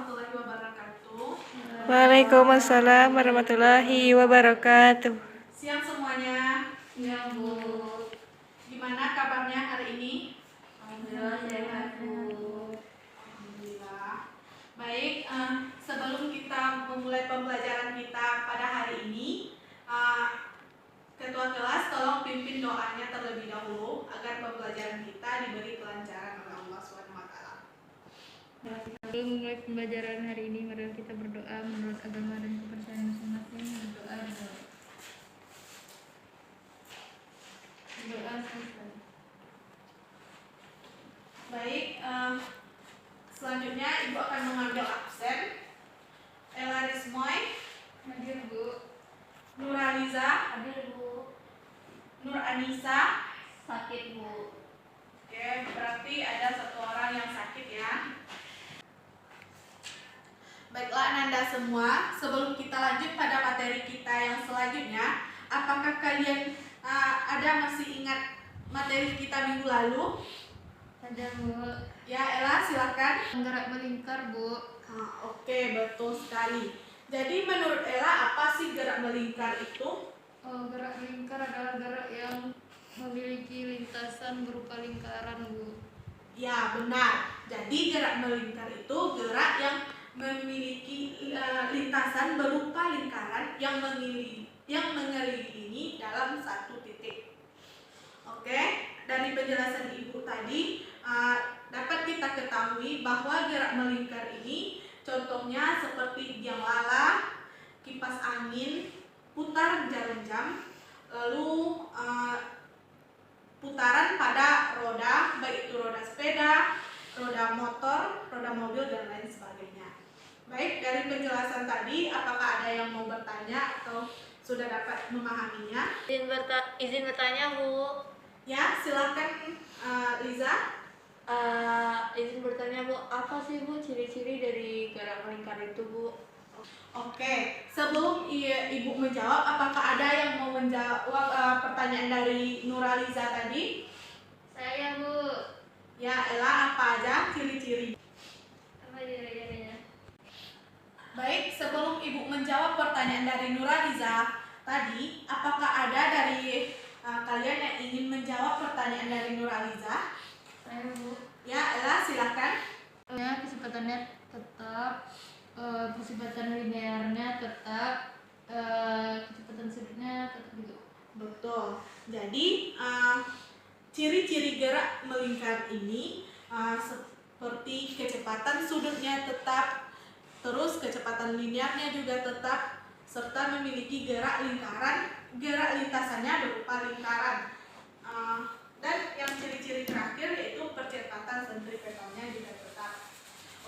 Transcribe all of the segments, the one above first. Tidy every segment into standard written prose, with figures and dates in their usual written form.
warahmatullahi wabarakatuh. Waalaikumsalam warahmatullahi wabarakatuh. Siang semuanya. Ya, Bu. Gimana kabarnya hari ini? Alhamdulillah sehat, Bu. Alhamdulillah. Baik, sebelum kita memulai pembelajaran kita pada hari ini, Ketua kelas tolong pimpin doanya terlebih dahulu agar pembelajaran kita diberi kelancaran oleh Allah SWT. Sebelum memulai pembelajaran hari ini, mari kita berdoa menurut agama dan kepercayaan masing-masing. Berdoa selesai. Baik, selanjutnya Ibu akan mengambil absen. Ella Rismoy, Hadir, Bu. Nuraliza, Hadir, Bu. Nur Anissa. Sakit, Bu. Oke, berarti ada satu orang yang sakit ya. Baiklah Ananda semua, sebelum kita lanjut pada materi kita yang selanjutnya, apakah kalian ada masih ingat materi kita minggu lalu? Ada, Bu. Ya, Ella silakan. Gerak melingkar, Bu. Oke, betul sekali. Jadi menurut Ella apa sih gerak melingkar itu? Gerak melingkar adalah gerak yang memiliki lintasan berupa lingkaran, Bu. Ya, benar. Jadi gerak melingkar itu gerak yang memiliki lintasan berupa lingkaran yang mengelilingi dalam satu titik. Oke, dari penjelasan Ibu tadi dapat kita ketahui bahwa gerak melingkar ini contohnya seperti biang lala, kipas angin, putar jarum jam, lalu putaran pada roda, baik itu roda sepeda, roda motor, roda mobil, dan lain sebagainya. Baik, dari penjelasan tadi, apakah ada yang mau bertanya atau sudah dapat memahaminya? Izin bertanya, Bu. Ya, silakan Liza. Izin bertanya, Bu, apa sih, Bu, ciri-ciri dari gerak melingkar itu, Bu? Oke, sebelum Ibu menjawab, apakah ada yang mau menjawab pertanyaan dari Nuraliza tadi? Saya, Bu. Ya, Ella, apa aja ciri-ciri? Apa ciri-cirinya? Baik, sebelum Ibu menjawab pertanyaan dari Nuraliza tadi, apakah ada dari kalian yang ingin menjawab pertanyaan dari Nuraliza? Saya, Bu. Ya, Ella, silakan. Kecepatannya tetap, kecepatan linearnya tetap, kecepatan sudutnya tetap juga. Betul. Jadi ciri-ciri gerak melingkar ini seperti kecepatan sudutnya tetap, terus kecepatan linearnya juga tetap, serta memiliki gerak lintasannya berupa lingkaran. Dan yang ciri-ciri terakhir yaitu percepatan sentripetalnya juga tetap.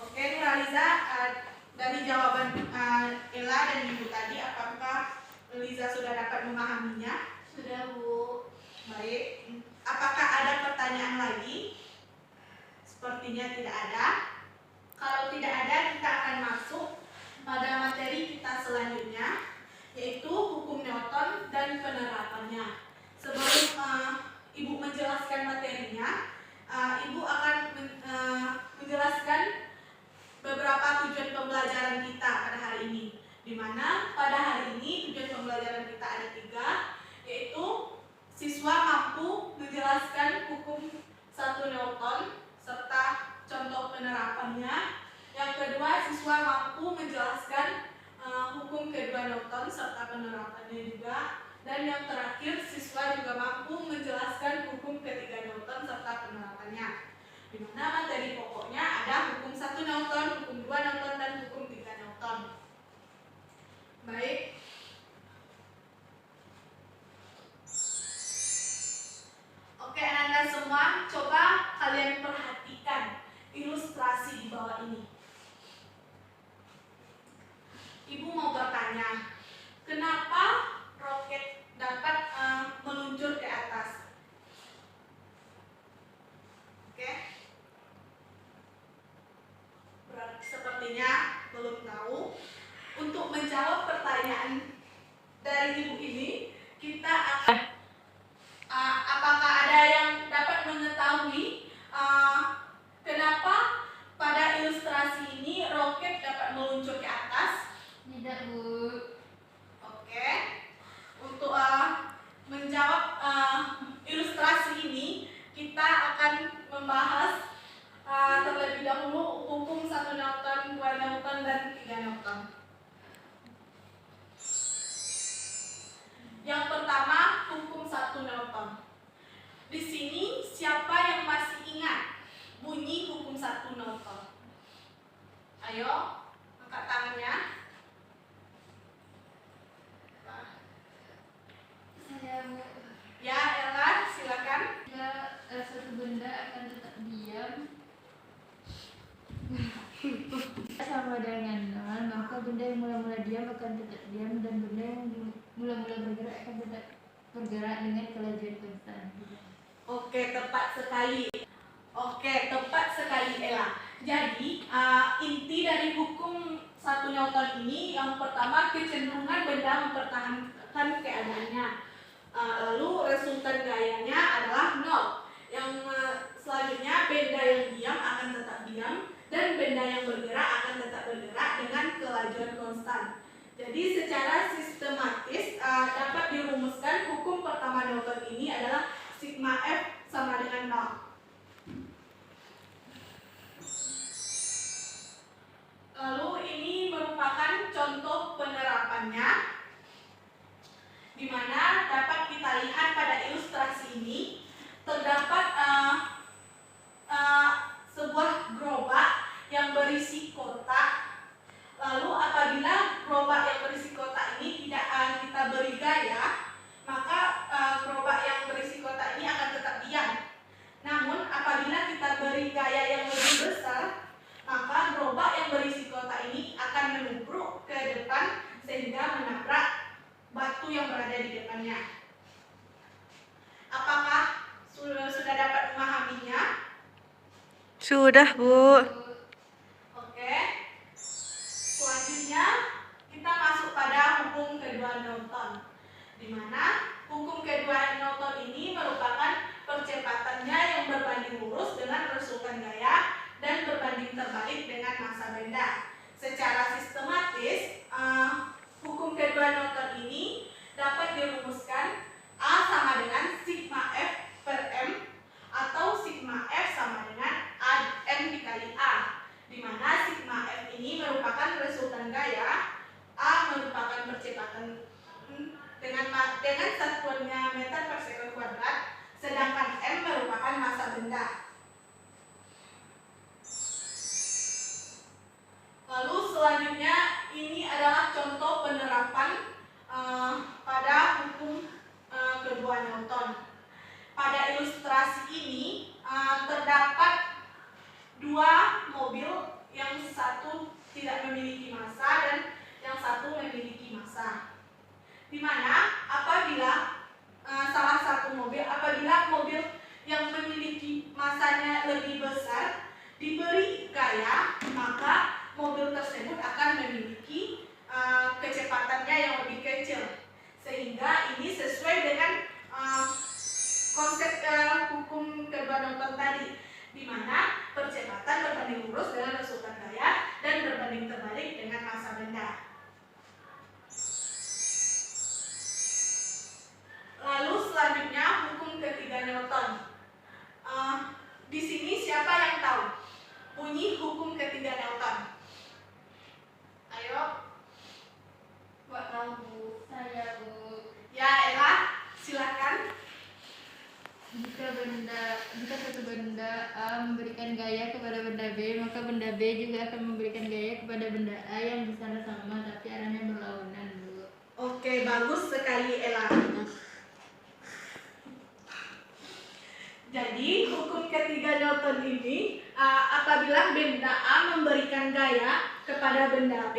Oke, Nuraliza, dari jawaban Ella dan Ibu tadi, apakah Liza sudah dapat memahaminya? Sudah, Bu. Baik, apakah ada pertanyaan lagi? Sepertinya tidak ada. Kalau tidak ada, kita akan masuk pada materi kita selanjutnya, yaitu hukum Newton dan penerapannya. Sebelum Ibu menjelaskan materinya, Ibu akan menjelaskan beberapa tujuan pembelajaran kita pada hari ini. Di mana pada hari ini tujuan pembelajaran kita ada 3, yaitu siswa mampu menjelaskan hukum 1 Newton serta contoh penerapannya. Yang kedua, siswa mampu menjelaskan hukum kedua Newton serta penerapannya juga. Dan yang terakhir, siswa juga mampu menjelaskan hukum ketiga Newton serta penerapannya. Di mana materi pokoknya ada hukum 1 Newton, hukum 2 Newton, dan hukum 3 Newton. Baik. Oke, Anda semua, coba kalian perhatikan ilustrasi di bawah ini. Ibu mau bertanya, kenapa roket dapat meluncur ke atas? Oke. Sepertinya belum tahu. Untuk menjawab pertanyaan dari Ibu ini, kita akan apakah ada yang dapat mengetahui kenapa pada ilustrasi ini roket 1 Newton. Ayo, angkat tangannya. Saya Bu. Ya, Ella, silakan. Jika suatu benda akan tetap diam sama dengan nol, maka benda yang mula-mula diam akan tetap diam dan benda yang mula-mula bergerak akan tetap bergerak dengan kelajuan konstan. Oke, tepat sekali Ella. Jadi, inti dari hukum 1 Newton ini yang pertama kecenderungan benda mempertahankan keadaannya. Lalu resultan gayanya adalah nol. Yang selanjutnya benda yang diam akan tetap diam dan benda yang bergerak akan tetap bergerak dengan kelajuan konstan. Jadi secara sistematis dapat dirumuskan hukum pertama Newton ini adalah sigma F sama dengan nol. Lalu ini merupakan contoh penerapannya, di mana dapat kita lihat pada ilustrasi ini terdapat sebuah gerobak yang berisi kotak. Lalu apabila gerobak yang berisi kotak ini tidak kita beri gaya, maka gerobak yang berisi kotak ini akan tetap diam. Namun apabila kita beri gaya yang lebih besar, maka gerobak yang berisi kotak ini akan menubruk ke depan sehingga menabrak batu yang berada di depannya. Apakah sudah dapat memahaminya? Sudah, Bu. Oke. Selanjutnya kita masuk pada hukum kedua Newton, di mana hukum kedua Newton ini merupakan percepatannya yang berbanding lurus dengan resultan gaya dan berbanding terbalik dengan massa benda. Secara sistematis, hukum kedua Newton ini dapat dirumuskan A sama dengan sigma F per M atau sigma F sama dengan M dikali A, di mana sigma F ini merupakan resultan gaya, A merupakan percepatan dengan satuannya meter per sekon kuadrat, sedangkan M merupakan massa benda. Lalu selanjutnya ini adalah contoh penerapan pada hukum kedua Newton. Pada ilustrasi ini terdapat dua mobil, yang satu tidak memiliki massa dan yang satu memiliki massa. Di mana apabila apabila mobil yang memiliki massanya lebih besar diberi gaya, maka mobil tersebut akan memiliki kecepatannya yang lebih kecil, sehingga ini sesuai dengan konsep hukum kedua Newton tadi, di mana percepatan berbanding lurus dengan resultan gaya dan berbanding terbalik dengan massa benda. Lalu selanjutnya hukum ketiga Newton. Di sini siapa yang tahu bunyi hukum ketiga Newton? Ayo. Buat tahu saya Bu. Ya, Ella, silakan. Jika suatu benda A memberikan gaya kepada benda B, maka benda B juga akan memberikan gaya kepada benda A yang di sana sama tapi arahnya berlawanan, Bu. Oke, bagus sekali Ella. Jadi hukum ketiga Newton ini, apabila benda A memberikan gaya kepada benda B,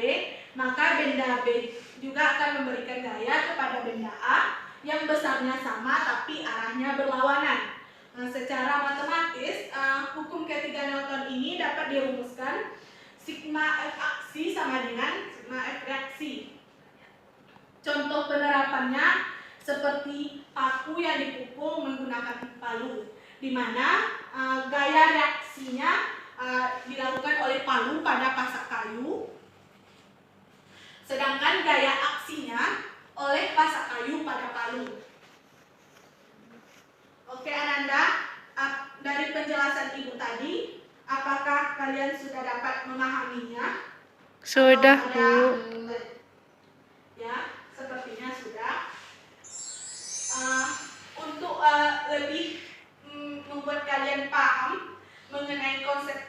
maka benda B juga akan memberikan gaya kepada benda A yang besarnya sama tapi arahnya berlawanan. Secara matematis, hukum ketiga Newton ini dapat dirumuskan sigma F aksi sama dengan sigma F reaksi. Contoh penerapannya seperti paku yang dipukul menggunakan palu, di mana gaya reaksinya dilakukan oleh palu pada pasak kayu, sedangkan gaya aksinya oleh pasak kayu pada palu. Oke Ananda, dari penjelasan Ibu tadi, apakah kalian sudah dapat memahaminya? Sudah, Atau Bu. Ya, sepertinya sudah. Untuk lebih membuat kalian paham mengenai konsep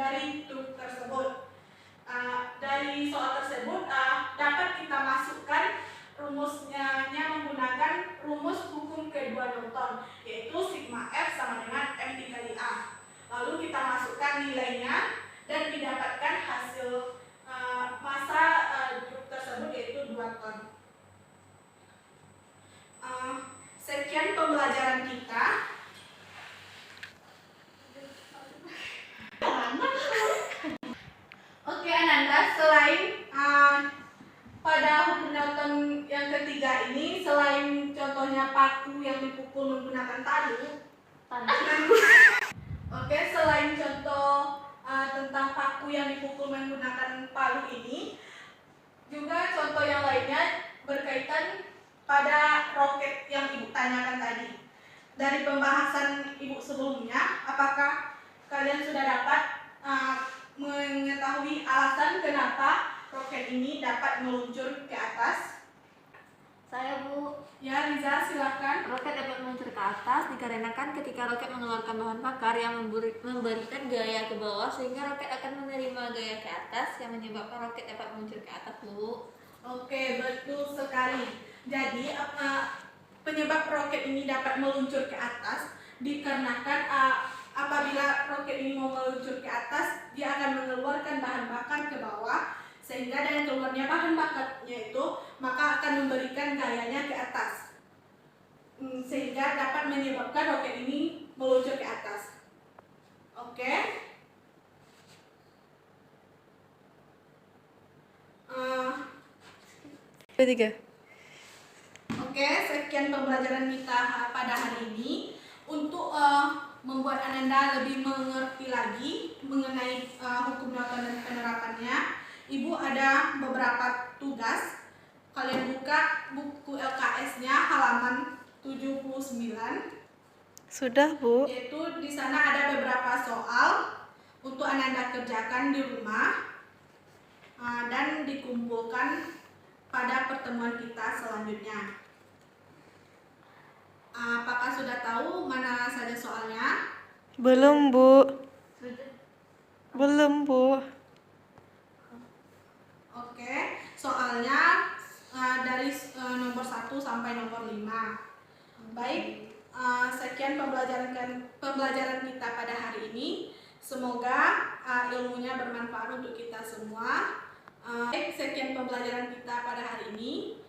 dari truk tersebut. Dari soal tersebut dapat kita masukkan rumusnya menggunakan rumus hukum kedua Newton, yaitu sigma F sama dengan M dikali A. Lalu kita masukkan nilainya dan didapatkan hasil massa truk tersebut, yaitu 2 ton. Sekian pembelajaran kita. Oke Ananda, selain pada hukum Newton yang ketiga ini, selain contohnya paku yang dipukul menggunakan talu, selain contoh tentang paku yang dipukul menggunakan palu ini, juga contoh yang lainnya berkaitan pada roket yang Ibu tanyakan tadi. Dari pembahasan Ibu sebelumnya, apakah kalian sudah dapat mengetahui alasan kenapa roket ini dapat meluncur ke atas? Saya Bu. Ya, Riza, silakan. Roket dapat meluncur ke atas dikarenakan ketika roket mengeluarkan bahan bakar yang memberikan gaya ke bawah, sehingga roket akan menerima gaya ke atas yang menyebabkan roket dapat meluncur ke atas, Bu. Oke, betul sekali. Jadi penyebab roket ini dapat meluncur ke atas dikarenakan apabila roket ini mau meluncur ke atas, dia akan mengeluarkan bahan bakar ke bawah, sehingga dengan keluarnya bahan bakarnya itu maka akan memberikan gayanya ke atas, sehingga dapat menyebabkan roket ini meluncur ke atas. Oke. Ketiga. Oke, sekian pembelajaran kita pada hari ini. Untuk membuat Ananda lebih mengerti lagi mengenai hukum Newton dan penerapannya, Ibu ada beberapa tugas. Kalian buka buku LKS-nya halaman 79. Sudah, Bu. Yaitu di sana ada beberapa soal untuk Ananda kerjakan di rumah dan dikumpulkan pada pertemuan kita selanjutnya. Apakah sudah tahu mana saja soalnya? Belum, Bu. Sudah. Belum, Bu. Oke, soalnya dari nomor 1 sampai nomor 5. Baik, sekian pembelajaran kita pada hari ini. Semoga ilmunya bermanfaat untuk kita semua. Baik, sekian pembelajaran kita pada hari ini.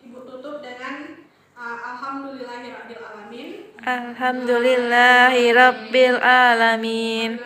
Ibu tutup dengan Alhamdulillahirabbil alamin. Alhamdulillahirabbil alamin.